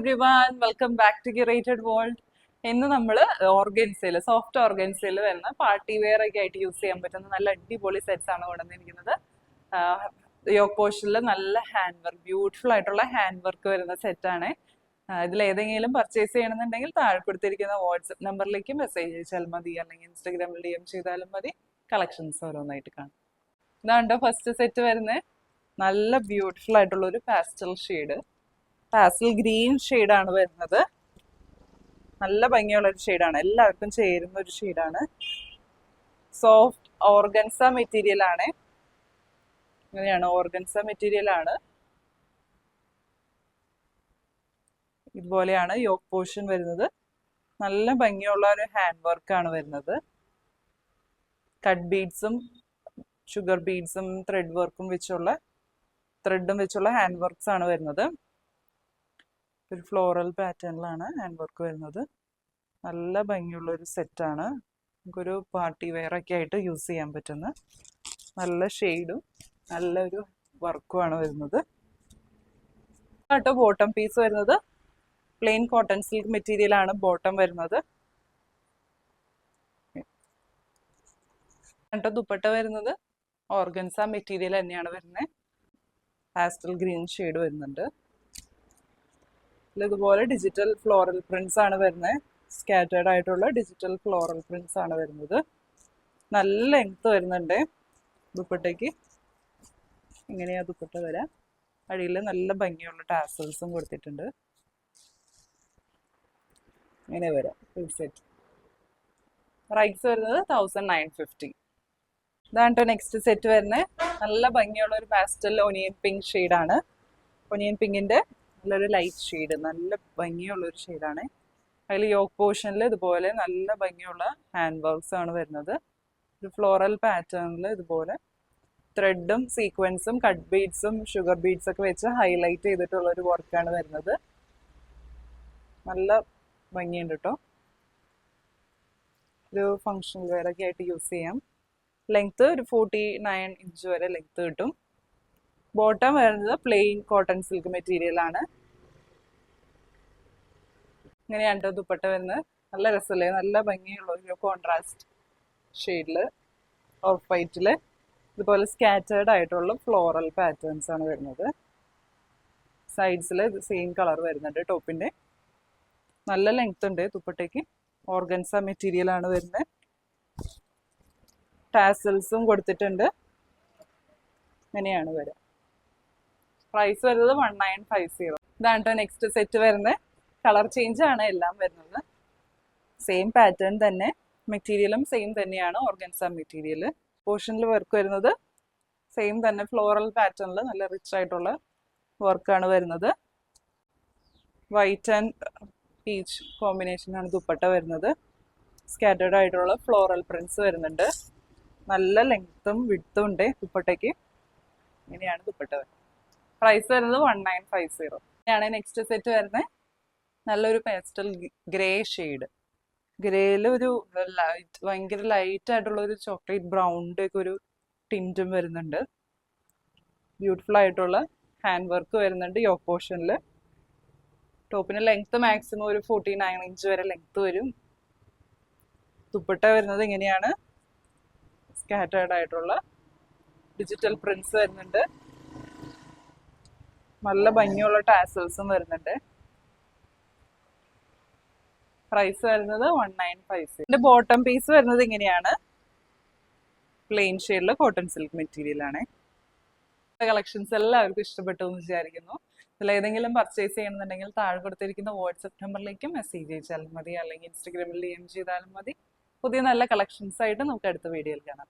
Everyone welcome back to curated world. ഇന്ന് നമ്മൾ ഓർഗൻസയിൽ soft ഓർഗൻസയിൽ വരുന്ന പാർട്ടി വെയർ ഒക്കെ ആയിട്ട് യൂസ് ചെയ്യാൻ പറ്റുന്ന നല്ല അടിപൊളി സെറ്റ്സ് ആണ് കൊണ്ടുവന്നിരിക്കുന്നത്. യോക്ക് പോർഷനിൽ നല്ല ഹാൻഡ് വർക്ക്, ബ്യൂട്ടിഫുൾ ആയിട്ടുള്ള ഹാൻഡ് വർക്ക് വരുന്ന സെറ്റാണ്. ഇതിൽ ഏതെങ്കിലും പർച്ചേസ് ചെയ്യണമെന്നുണ്ടെങ്കിൽ താഴെ കൊടുത്തിരിക്കുന്ന വാട്സപ്പ് നമ്പറിലേക്ക് മെസ്സേജ് അയച്ചാൽ മതി, അല്ലെങ്കിൽ ഇൻസ്റ്റാഗ്രാമിൽ DM ചെയ്താലും മതി. കളക്ഷൻസ് ഓരോന്നായിട്ട് കാണാം. ഇതാണ്ടോ ഫസ്റ്റ് സെറ്റ് വരുന്നത്. നല്ല ബ്യൂട്ടിഫുൾ ആയിട്ടുള്ള ഒരു പാസ്റ്റൽ ഷെയ്ഡ്, പാസ്റ്റൽ ഗ്രീൻ ഷെയ്ഡാണ് വരുന്നത്. നല്ല ഭംഗിയുള്ള ഒരു ഷെയ്ഡാണ്, എല്ലാവർക്കും ചേരുന്ന ഒരു ഷെയ്ഡാണ്. സോഫ്റ്റ് ഓർഗൻസ മെറ്റീരിയൽ ആണ്. ഇങ്ങനെയാണ് ഓർഗൻസ മെറ്റീരിയൽ ആണ്. ഇതുപോലെയാണ് യോക്ക് പോർഷൻ വരുന്നത്. നല്ല ഭംഗിയുള്ള ഒരു ഹാൻഡ് വർക്കാണ് വരുന്നത്. കട്ട് ബീഡ്സും ഷുഗർ ബീഡ്സും ത്രെഡും വെച്ചുള്ള ഹാൻഡ് വർക്ക്സ് ആണ് വരുന്നത്. ഒരു ഫ്ലോറൽ പാറ്റേണിലാണ് ഹാൻഡ് വർക്ക് വരുന്നത്. നല്ല ഭംഗിയുള്ള ഒരു സെറ്റാണ്. നമുക്കൊരു പാർട്ടി വെയർ ഒക്കെ ആയിട്ട് യൂസ് ചെയ്യാൻ പറ്റുന്ന നല്ല ഷെയ്ഡും നല്ലൊരു വർക്കുമാണ് വരുന്നത്. കേട്ടോ ബോട്ടം പീസ് വരുന്നത് പ്ലെയിൻ കോട്ടൺ സിൽക്ക് മെറ്റീരിയൽ ആണ് ബോട്ടം വരുന്നത്. കേട്ടോ ദുപ്പട്ട വരുന്നത് ഓർഗൻസ മെറ്റീരിയൽ തന്നെയാണ് വരുന്നത്. പാസ്റ്റൽ ഗ്രീൻ ഷെയ്ഡ് വരുന്നുണ്ട്. ഇതുപോലെ ഡിജിറ്റൽ ഫ്ലോറൽ പ്രിന്റ്സ് ആണ് വരുന്നത്. സ്കാറ്റേർഡ് ആയിട്ടുള്ള ഡിജിറ്റൽ ഫ്ലോറൽ പ്രിന്റ്സ് ആണ് വരുന്നത്. നല്ല ലെങ്ത് വരുന്നുണ്ട് ദുപ്പട്ടയ്ക്ക്. ഇങ്ങനെയാ ദുപ്പട്ട വരാം. അടിയിൽ നല്ല ഭംഗിയുള്ള ടാസൽസും കൊടുത്തിട്ടുണ്ട്. ഇങ്ങനെ വരാം ഫുൾ സെറ്റ്. പ്രൈസ് വരുന്നത് 1950. ഇതാണ് നെക്സ്റ്റ് സെറ്റ് വരുന്നത്. നല്ല ഭംഗിയുള്ള ഒരു പാസ്റ്റൽ ഒനിയൻ പിങ്ക് ഷെയ്ഡാണ്. ഒനിയൻ പിങ്കിന്റെ നല്ലൊരു ലൈറ്റ് ഷെയ്ഡ്, നല്ല ഭംഗിയുള്ള ഒരു ഷെയ്ഡാണ്. അതിൽ യോക്ക് പോർഷനിൽ ഇതുപോലെ നല്ല ഭംഗിയുള്ള ഹാൻഡ് വർക്ക്സ് ആണ് വരുന്നത്. ഒരു ഫ്ലോറൽ പാറ്റേണിൽ ഇതുപോലെ ത്രെഡും സീക്വൻസും കട്ട് ബീഡ്സും ഷുഗർ ബീഡ്സ് ഒക്കെ വെച്ച് ഹൈലൈറ്റ് ചെയ്തിട്ടുള്ള ഒരു വർക്കാണ് വരുന്നത്. നല്ല ഭംഗിയുണ്ട് കേട്ടോ. ഒരു ഫങ്ഷണൽ വെയർ ഒക്കെ ആയിട്ട് യൂസ് ചെയ്യാം. ലെങ്ത് ഒരു 49 ഇഞ്ച് വരെ ലെങ്ത് കിട്ടും. ബോട്ടം വരുന്നത് പ്ലെയിൻ കോട്ടൺ സിൽക്ക് മെറ്റീരിയൽ ആണ്. ഇങ്ങനെയാണ് ദുപ്പട്ട വരുന്നത്. നല്ല രസമല്ലേ, നല്ല ഭംഗിയുള്ള ഒരു കോൺട്രാസ്റ്റ് ഷെയ്ഡില് ഓഫ് വൈറ്റില് ഇതുപോലെ സ്കാറ്റേർഡ് ആയിട്ടുള്ള ഫ്ലോറൽ പാറ്റേൺസ് ആണ് വരുന്നത്. സൈഡ്സിൽ സെയിം കളർ വരുന്നുണ്ട് ടോപ്പിന്റെ. നല്ല ലെങ്ത് ഉണ്ട് ദുപ്പട്ടയ്ക്ക്. ഓർഗൻസ മെറ്റീരിയൽ ആണ് വരുന്നത്. ടാസൽസും കൊടുത്തിട്ടുണ്ട്. ഇങ്ങനെയാണ് വരിക. പ്രൈസ് വരുന്നത് 1950. ഇതാണ് നെക്സ്റ്റ് സെറ്റ് വരുന്നത്. കളർ ചേഞ്ച് ആണ് എല്ലാം വരുന്നത്. സെയിം പാറ്റേൺ തന്നെ, മെറ്റീരിയലും സെയിം തന്നെയാണ്. ഓർഗൻസ മെറ്റീരിയൽ പോർഷനിൽ വർക്ക് വരുന്നത് സെയിം തന്നെ, ഫ്ലോറൽ പാറ്റേണിൽ നല്ല റിച്ച് ആയിട്ടുള്ള വർക്കാണ് വരുന്നത്. വൈറ്റ് ആൻഡ് പീച്ച് കോമ്പിനേഷനാണ് ദുപ്പട്ട വരുന്നത്. സ്കാറ്റേർഡ് ആയിട്ടുള്ള ഫ്ലോറൽ പ്രിന്റ്സ് വരുന്നുണ്ട്. നല്ല ലെങ്ത്തും വിഡ്ത്തും ഉണ്ട് ദുപ്പട്ടയ്ക്ക്. ഇങ്ങനെയാണ് ദുപ്പട്ട വരുന്നത്. പ്രൈസ് വരുന്നത് 1950. ഇതാണ് നെക്സ്റ്റ് സെറ്റ് വരുന്നത്. നല്ലൊരു പേസ്റ്റൽ ഗ്രേ ഷെയ്ഡ്. ഗ്രേയിൽ ഒരു ഭയങ്കര ലൈറ്റ് ആയിട്ടുള്ള ഒരു ചോക്ലേറ്റ് ബ്രൗണിൻ്റെ ഒക്കെ ഒരു ടിൻറ്റും വരുന്നുണ്ട്. ബ്യൂട്ടിഫുൾ ആയിട്ടുള്ള ഹാൻഡ് വർക്ക് വരുന്നുണ്ട് യോക്ക് പോർഷനിൽ. ടോപ്പിന് ലെങ്ത് മാക്സിമം ഒരു 49 ഇഞ്ച് വരെ ലെങ്ത് വരും. ദുപ്പട്ട വരുന്നത് ഇങ്ങനെയാണ്. സ്കാറ്റേർഡ് ആയിട്ടുള്ള ഡിജിറ്റൽ പ്രിന്റ്സ് വരുന്നുണ്ട്. നല്ല ഭംഗിയുള്ള ടാസൽസും വരുന്നുണ്ട്. പ്രൈസ് വരുന്നത് 1950. ഇതിന്റെ ബോട്ടം പീസ് വരുന്നത് ഇങ്ങനെയാണ്. പ്ലെയിൻ ഷെയ്ഡിൽ കോട്ടൺ സിൽക്ക് മെറ്റീരിയൽ ആണ്. കളക്ഷൻസ് എല്ലാവർക്കും ഇഷ്ടപ്പെട്ടു എന്ന് വിചാരിക്കുന്നു. ഇതിൽ ഏതെങ്കിലും പർച്ചേസ് ചെയ്യണമെന്നുണ്ടെങ്കിൽ താഴെ കൊടുത്തിരിക്കുന്ന വാട്സപ്പ് നമ്പറിലേക്ക് മെസ്സേജ് അയച്ചാലും മതി, അല്ലെങ്കിൽ ഇൻസ്റ്റാഗ്രാമിൽ DM ചെയ്താലും മതി. പുതിയ നല്ല കളക്ഷൻസ് ആയിട്ട് നമുക്ക് അടുത്ത വീഡിയോയിൽ കാണാം.